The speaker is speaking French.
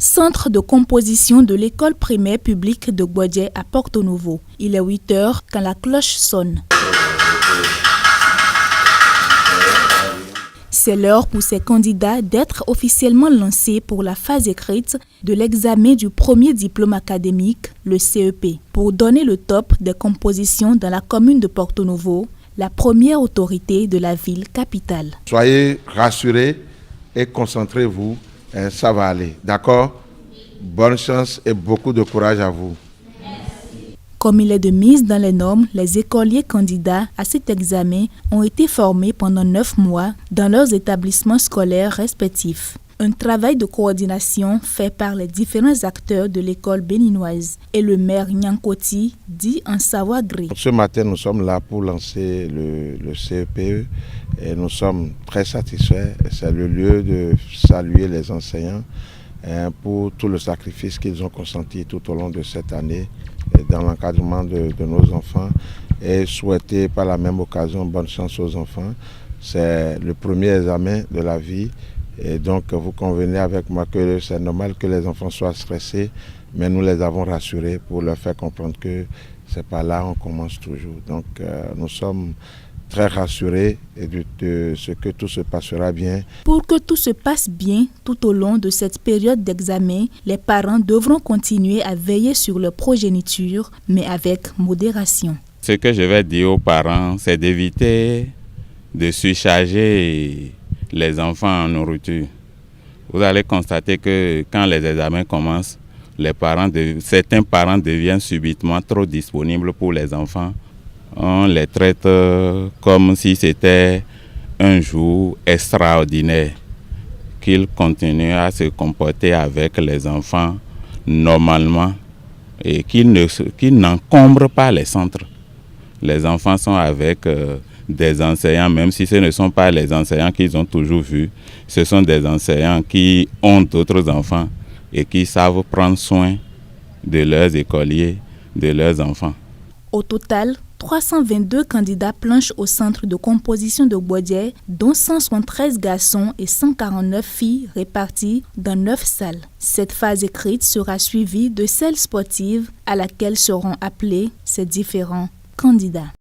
centre de composition de l'école primaire publique de Gbodje à Porto Novo. Il est 8 heures quand la cloche sonne. C'est l'heure pour ces candidats d'être officiellement lancés pour la phase écrite de l'examen du premier diplôme académique, le CEP. Pour donner le top des compositions dans la commune de Porto Novo, la première autorité de la ville capitale. Soyez rassurés et concentrez-vous, ça va aller, d'accord? Bonne chance et beaucoup de courage à vous. Comme il est de mise dans les normes, les écoliers candidats à cet examen ont été formés pendant 9 mois dans leurs établissements scolaires respectifs. Un travail de coordination fait par les différents acteurs de l'école béninoise et le maire Nyankoti dit en savoir gré. Ce matin, nous sommes là pour lancer le CEPE et nous sommes très satisfaits. C'est le lieu de saluer les enseignants pour tout le sacrifice qu'ils ont consenti tout au long de cette année dans l'encadrement de nos enfants et souhaiter par la même occasion bonne chance aux enfants. C'est le premier examen de la vie et donc vous convenez avec moi que c'est normal que les enfants soient stressés, mais nous les avons rassurés pour leur faire comprendre que c'est pas là on commence toujours. Donc nous sommes très rassurés de ce que tout se passera bien. Pour que tout se passe bien tout au long de cette période d'examen, les parents devront continuer à veiller sur leur progéniture, mais avec modération. Ce que je vais dire aux parents, c'est d'éviter de surcharger les enfants en nourriture. Vous allez constater que quand les examens commencent, certains parents deviennent subitement trop disponibles pour les enfants. On les traite comme si c'était un jour extraordinaire, qu'ils continuent à se comporter avec les enfants normalement et qu'ils n'encombrent pas les centres. Les enfants sont avec des enseignants, même si ce ne sont pas les enseignants qu'ils ont toujours vus, ce sont des enseignants qui ont d'autres enfants et qui savent prendre soin de leurs écoliers, de leurs enfants. Au total, 322 candidats planchent au centre de composition de Gbodje, dont 173 garçons et 149 filles répartis dans 9 salles. Cette phase écrite sera suivie de celle sportive à laquelle seront appelés ces différents candidats.